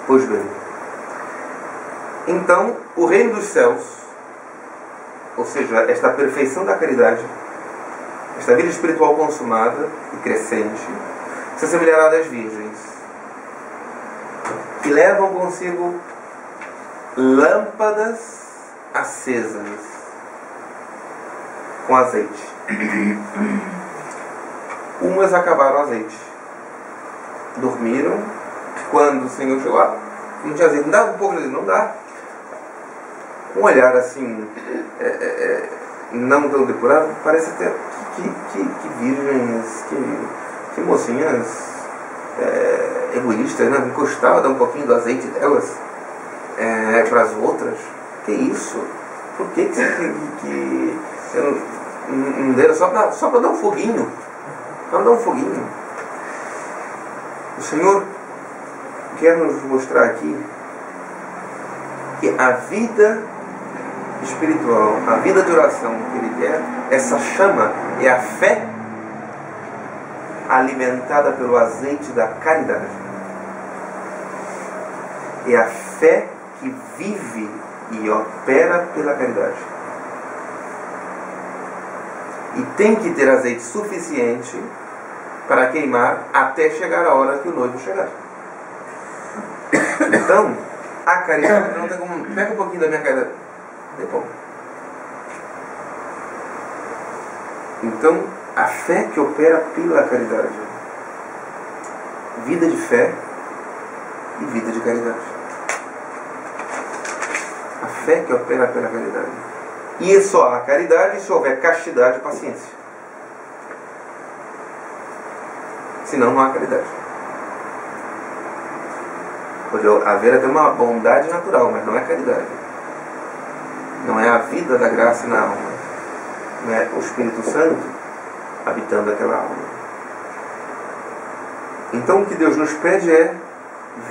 Pois bem, então o reino dos céus, ou seja, esta perfeição da caridade, esta vida espiritual consumada e crescente, se assemelhará das virgens, que levam consigo lâmpadas acesas com azeite. Umas acabaram o azeite, dormiram. Quando o Senhor chegou lá, não tinha azeite, não dá um pouco de azeite, não dá. Um olhar assim, não tão depurado, parece até que virgens, que mocinhas egoístas, né? Gostava de dar um pouquinho do azeite delas para as outras. Que isso? Por que não deram só para dar um foguinho? Para dar um foguinho. O Senhor quer nos mostrar aqui que a vida espiritual, a vida de oração que Ele quer, essa chama é a fé alimentada pelo azeite da caridade. É a fé que vive e opera pela caridade. E tem que ter azeite suficiente para queimar até chegar a hora que o noivo chegar. Então, a caridade não tem como. Pega um pouquinho da minha caridade. Tem como. Então, a fé que opera pela caridade. Vida de fé e vida de caridade. A fé que opera pela caridade. E só há caridade se houver castidade e paciência. Senão não há caridade. Pode haver até uma bondade natural, mas não é caridade. Não é a vida da graça na alma. Não é o Espírito Santo habitando aquela alma. Então o que Deus nos pede é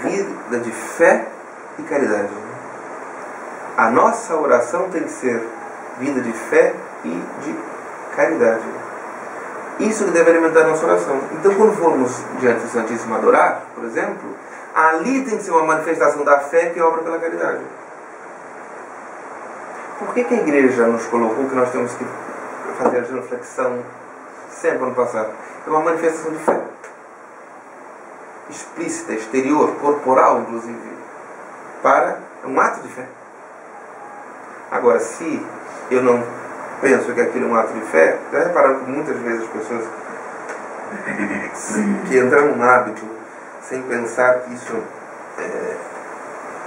vida de fé e caridade. A nossa oração tem que ser vida de fé e de caridade. Isso que deve alimentar a nossa oração. Então quando formos diante do Santíssimo adorar, por exemplo, ali tem que ser uma manifestação da fé que obra pela caridade. Por que a igreja nos colocou que nós temos que fazer a genuflexão sempre ano passado? É uma manifestação de fé. Explícita, exterior, corporal, inclusive. Para um ato de fé. Agora, se eu não penso que aquilo é um ato de fé, já repararam que muitas vezes as pessoas que entram num hábito sem pensar que isso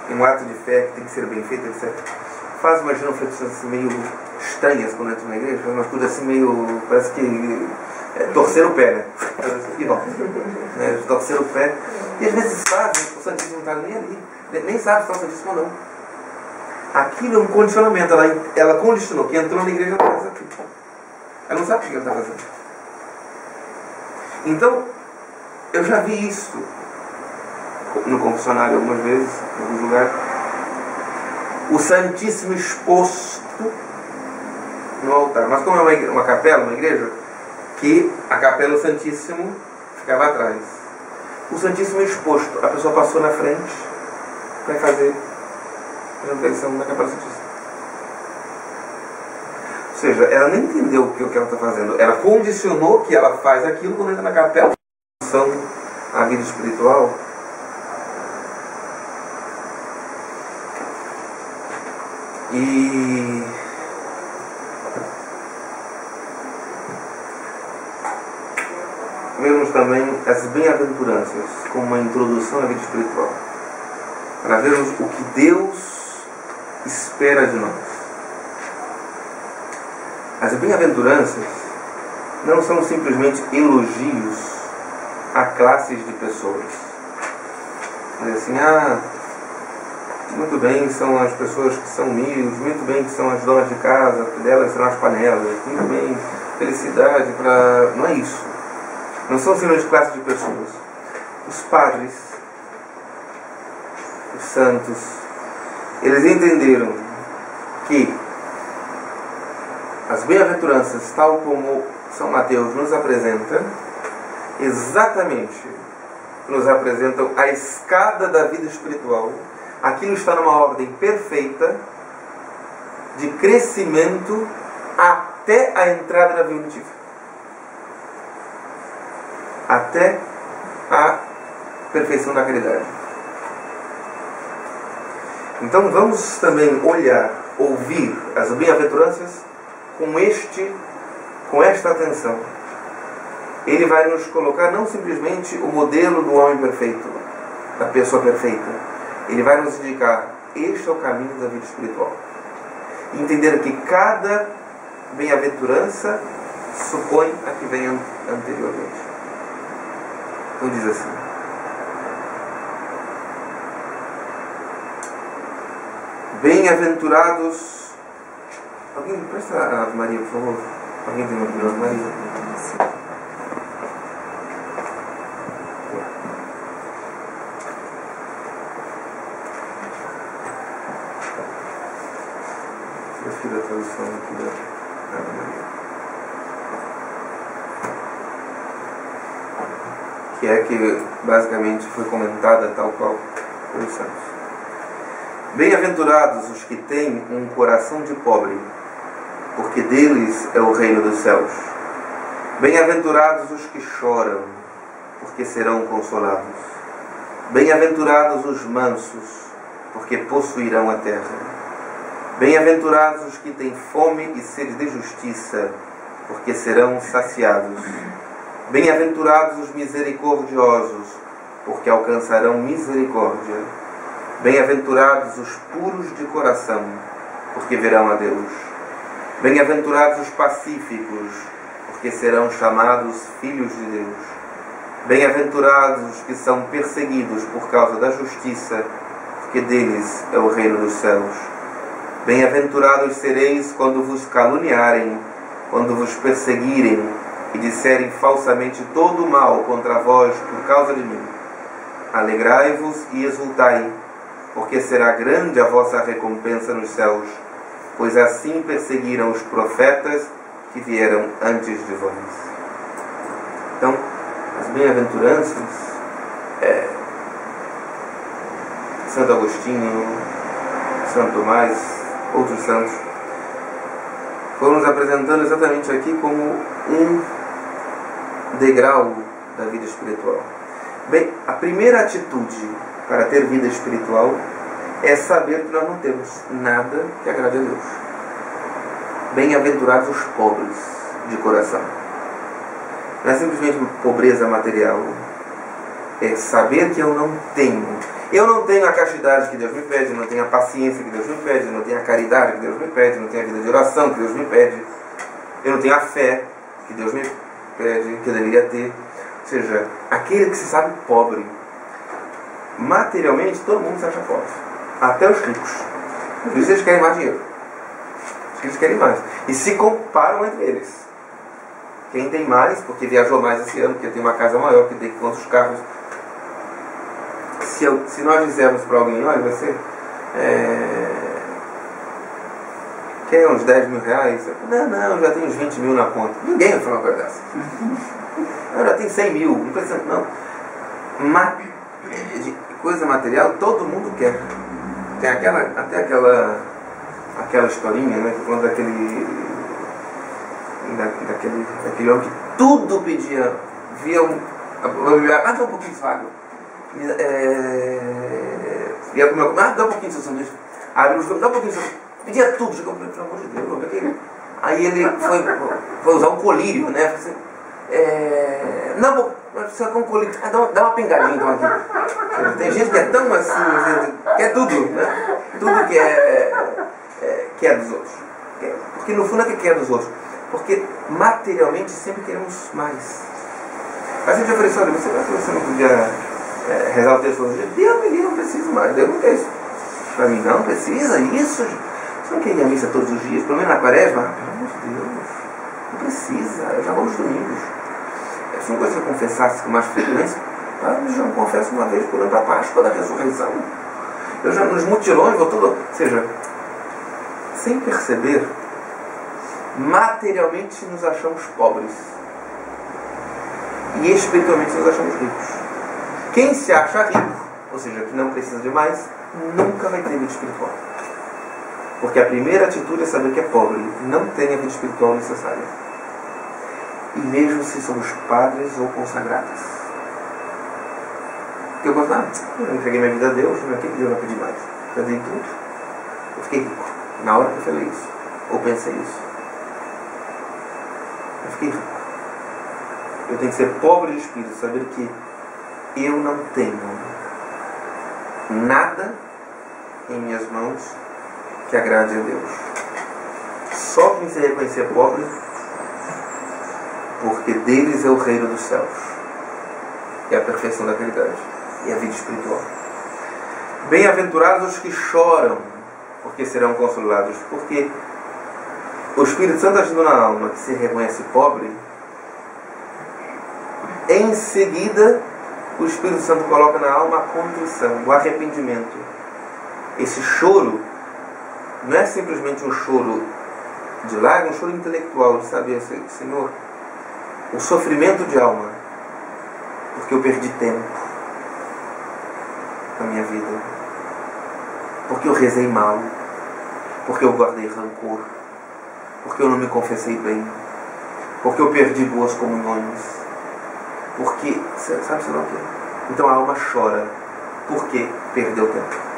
é um ato de fé que tem que ser bem feito, etc. Faz uma genuflexões assim meio estranhas quando entra na igreja, faz uma coisa assim meio, parece que torcer o pé, né? E volta. Torcer o pé. E às vezes fazem, o Santíssimo não está nem ali, nem sabe se está o Santíssimo ou não. Aquilo é um condicionamento, ela condicionou que entrou na igreja não faz aquilo. Ela não sabe o que ela está fazendo. Então, eu já vi isso no confessionário algumas vezes, em alguns lugares. O Santíssimo exposto no altar. Mas como é uma capela, uma igreja, que a capela do Santíssimo ficava atrás. O Santíssimo exposto, a pessoa passou na frente para fazer a reflexão da capela do Santíssimo. Ou seja, ela nem entendeu o que ela está fazendo. Ela condicionou que ela faz aquilo quando entra na capela. A vida espiritual. E vemos também as bem-aventuranças como uma introdução à vida espiritual, para vermos o que Deus espera de nós. As bem-aventuranças não são simplesmente elogios a classes de pessoas. Dizer assim, muito bem são as pessoas que são humildes, muito bem que são as donas de casa, que delas serão as panelas, muito bem, felicidade para... Não é isso. Não são simplesmente classes de pessoas. Os padres, os santos, eles entenderam que as bem-aventuranças, tal como São Mateus nos apresenta, exatamente que nos apresentam a escada da vida espiritual. Aquilo está numa ordem perfeita de crescimento até a entrada na vida ativa. Até a perfeição da caridade. Então vamos também olhar, ouvir as bem-aventuranças com esta atenção. Ele vai nos colocar não simplesmente o modelo do homem perfeito, da pessoa perfeita. Ele vai nos indicar, este é o caminho da vida espiritual. Entender que cada bem-aventurança supõe a que vem anteriormente. Então diz assim: bem-aventurados. Alguém presta a Ave Maria, por favor? Alguém tem uma Ave Maria? Da tradução aqui da Ave Maria, que é que basicamente foi comentada tal qual pelos santos. Bem-aventurados os que têm um coração de pobre, porque deles é o reino dos céus. Bem-aventurados os que choram, porque serão consolados. Bem-aventurados os mansos, porque possuirão a terra. Bem-aventurados os que têm fome e sede de justiça, porque serão saciados. Bem-aventurados os misericordiosos, porque alcançarão misericórdia. Bem-aventurados os puros de coração, porque verão a Deus. Bem-aventurados os pacíficos, porque serão chamados filhos de Deus. Bem-aventurados os que são perseguidos por causa da justiça, porque deles é o reino dos céus. Bem-aventurados sereis quando vos caluniarem, quando vos perseguirem e disserem falsamente todo o mal contra vós por causa de mim. Alegrai-vos e exultai, porque será grande a vossa recompensa nos céus, pois assim perseguiram os profetas que vieram antes de vós. Então, as bem-aventuranças, Santo Agostinho, Santo Tomás, outros santos, foram nos apresentando exatamente aqui como um degrau da vida espiritual. Bem, a primeira atitude para ter vida espiritual é saber que nós não temos nada que agrade a Deus. Bem-aventurados os pobres de coração. Não é simplesmente pobreza material, é saber que eu não tenho. Eu não tenho a castidade que Deus me pede, não tenho a paciência que Deus me pede, não tenho a caridade que Deus me pede, não tenho a vida de oração que Deus me pede, eu não tenho a fé que Deus me pede, que eu deveria ter. Ou seja, aquele que se sabe pobre. Materialmente, todo mundo se acha pobre. Até os ricos. Por isso eles querem mais dinheiro. Eles querem mais. E se comparam entre eles. Quem tem mais, porque viajou mais esse ano, porque tem uma casa maior, que tem quantos carros. Se nós dissermos para alguém, olha, você quer uns 10 mil reais? Não, já tenho uns 20 mil na conta. Ninguém vai falar uma coisa dessa. Eu já tenho 100 mil, não precisa, não. De coisa material, todo mundo quer. Tem até aquela historinha, né, que conta daquele homem que tudo pedia, via dá um pouquinho de vago. Ia comer, dá um pouquinho do seu sanduíche. Abre os dá um pouquinho do seu. Pedia tudo, chegou para pelo amor de Deus. Aí ele foi usar um colírio, né? Não, precisa com um colírio. Dá uma pingadinha então aqui. Tem gente que é tão assim, quer tudo, né? Tudo que é dos outros. Porque no fundo é que é dos outros. Porque materialmente sempre queremos mais. Mas a gente ofereceu, olha, você não podia rezar o texto todo dia? Deus me livre, não preciso mais. Deus não quer isso. Para mim não precisa isso. Você não quer ir à missa todos os dias, pelo menos na quaresma? Pelo amor de Deus, não precisa, eu já vou nos domingos. Se não gosta de confessasse com mais frequência, eu já confesso uma vez por ano da Páscoa da ressurreição. Eu já nos mutirões vou todo. Ou seja, sem perceber, materialmente nos achamos pobres e espiritualmente nos achamos ricos. Quem se acha rico, ou seja, que não precisa de mais, nunca vai ter vida espiritual. Porque a primeira atitude é saber que é pobre, não tem a vida espiritual necessária. E mesmo se somos padres ou consagrados. Porque eu gosto, eu entreguei minha vida a Deus, não é que Deus vai pedir mais. Eu dei tudo, eu fiquei rico. Na hora que eu falei isso, ou pensei isso, eu fiquei rico. Eu tenho que ser pobre de espírito, saber que eu não tenho nada em minhas mãos que agrade a Deus. Só quem se reconhecer pobre, porque deles é o reino dos céus, é a perfeição da caridade e a vida espiritual. Bem-aventurados os que choram, porque serão consolados. Porque o Espírito Santo agindo na alma que se reconhece pobre, em seguida o Espírito Santo coloca na alma a contrição, o arrependimento. Esse choro não é simplesmente um choro de lágrimas, um choro intelectual, de saber, Senhor, o sofrimento de alma, porque eu perdi tempo na minha vida, porque eu rezei mal, porque eu guardei rancor, porque eu não me confessei bem, porque eu perdi boas comunhões, porque, sabe o quê? Então a alma chora, porque perdeu tempo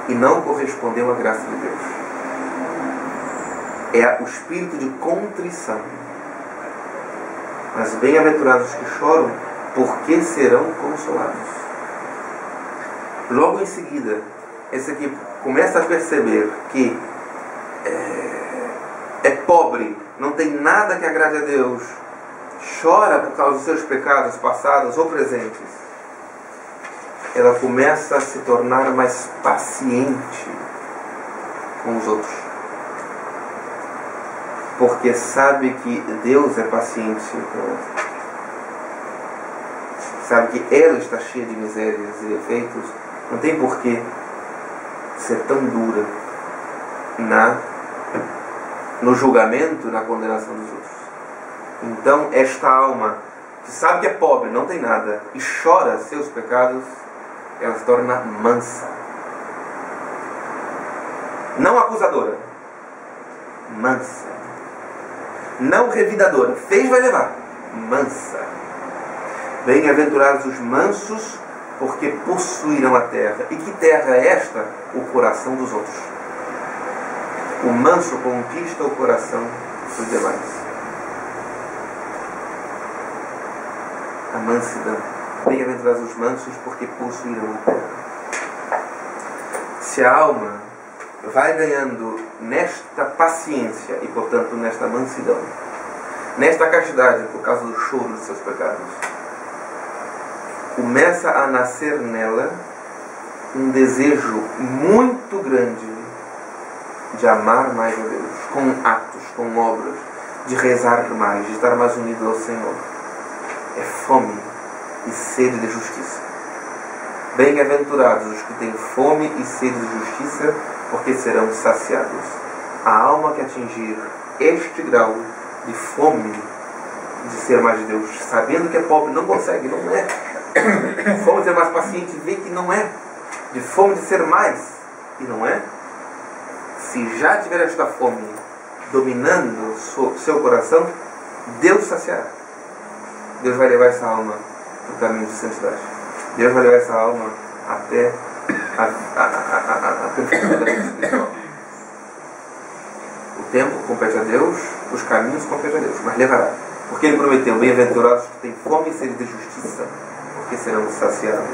e não correspondeu à graça de Deus. É o espírito de contrição. Mas bem-aventurados que choram, porque serão consolados. Logo em seguida, esse aqui começa a perceber que é pobre, não tem nada que agrade a Deus, chora por causa dos seus pecados passados ou presentes. Ela começa a se tornar mais paciente com os outros, porque sabe que Deus é paciente com ela, sabe que ela está cheia de misérias e defeitos, não tem porquê ser tão dura no julgamento, na condenação dos outros. Então esta alma que sabe que é pobre, não tem nada, e chora seus pecados, ela se torna mansa, não acusadora, mansa, não revidadora, fez, vai levar, mansa. Bem-aventurados os mansos, porque possuirão a terra. E que terra é esta? O coração dos outros. O manso conquista o coração dos demais. A mansidão. Bem-aventurados os mansos, porque possuirão a terra. Se a alma vai ganhando nesta paciência e, portanto, nesta mansidão, nesta castidade por causa do choro dos seus pecados, começa a nascer nela um desejo muito grande de amar mais a Deus, com atos, com obras, de rezar mais, de estar mais unido ao Senhor. É fome e sede de justiça. Bem-aventurados os que têm fome e sede de justiça, porque serão saciados. A alma que atingir este grau de fome de ser mais de Deus, sabendo que é pobre, não consegue, não é. De fome de ser mais paciente, vê que não é. De fome de ser mais, e não é. Se já tiver esta fome dominando seu coração, Deus saciará. Deus vai levar essa alma para o caminho de santidade. Deus vai levar essa alma até a perfeição da vida espiritual. O tempo compete a Deus, os caminhos competem a Deus, mas levará. Porque Ele prometeu: bem-aventurados que têm fome e sede de justiça, porque serão saciados.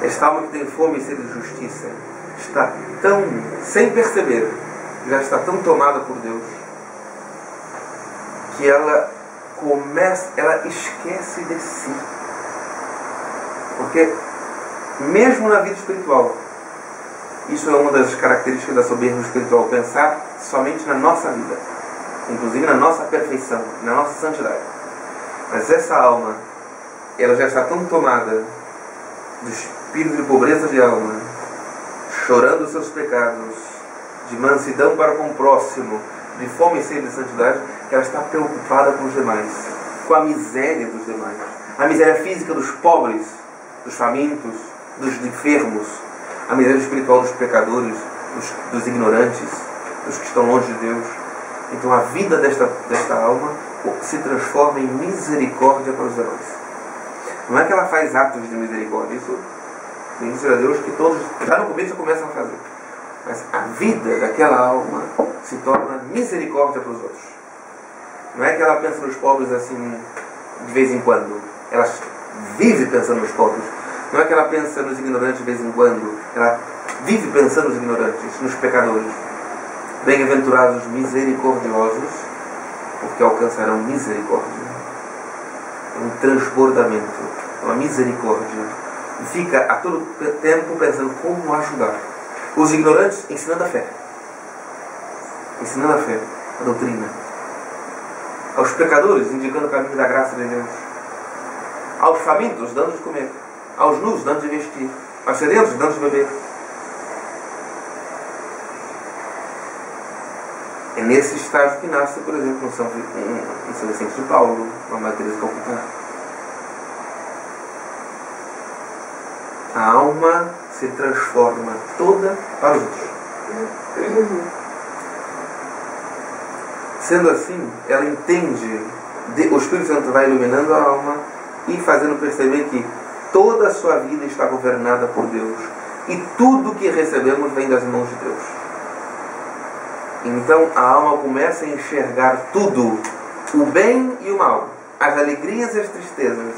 Esta alma que tem fome e sede de justiça está tão, sem perceber, já está tão tomada por Deus, que ela esquece de si. Porque mesmo na vida espiritual, isso é uma das características da soberba espiritual, pensar somente na nossa vida, inclusive na nossa perfeição, na nossa santidade. Mas essa alma, ela já está tão tomada do espírito de pobreza de alma, chorando os seus pecados, de mansidão para com o próximo, de fome e sede de santidade, que ela está preocupada com os demais. com a miséria dos demais. A miséria física dos pobres, dos famintos, dos enfermos. A miséria espiritual dos pecadores, dos ignorantes, dos que estão longe de Deus. Então a vida desta alma se transforma em misericórdia para os demais. Não é que ela faz atos de misericórdia, isso, bendito a Deus, que todos, já no começo, começam a fazer. Mas a vida daquela alma se torna misericórdia para os outros. Não é que ela pensa nos pobres assim, de vez em quando. Ela vive pensando nos pobres. Não é que ela pensa nos ignorantes de vez em quando. Ela vive pensando nos ignorantes, nos pecadores. Bem-aventurados os misericordiosos, porque alcançarão misericórdia. Um transbordamento, uma misericórdia. E fica a todo tempo pensando como ajudar. Os ignorantes ensinando a fé. Ensinando a fé, a doutrina. Aos pecadores indicando o caminho da graça de Deus. Aos famintos dando de comer. Aos nus dando de vestir. Aos sedentos dando de beber. É nesse estágio que nasce, por exemplo, São Vicente de Paulo, a Madre Teresa de Calcutá. A alma se transforma toda para os outros. Sendo assim, ela entende, o Espírito Santo vai iluminando a alma e fazendo perceber que toda a sua vida está governada por Deus. E tudo que recebemos vem das mãos de Deus. Então a alma começa a enxergar tudo, o bem e o mal, as alegrias e as tristezas,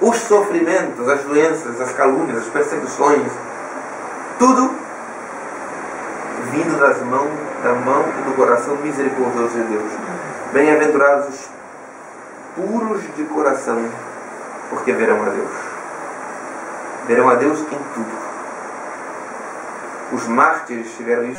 os sofrimentos, as doenças, as calúnias, as perseguições, tudo vindo da mão e do coração misericordioso de Deus. Bem-aventurados os puros de coração, porque verão a Deus. Verão a Deus em tudo. Os mártires tiveram isso.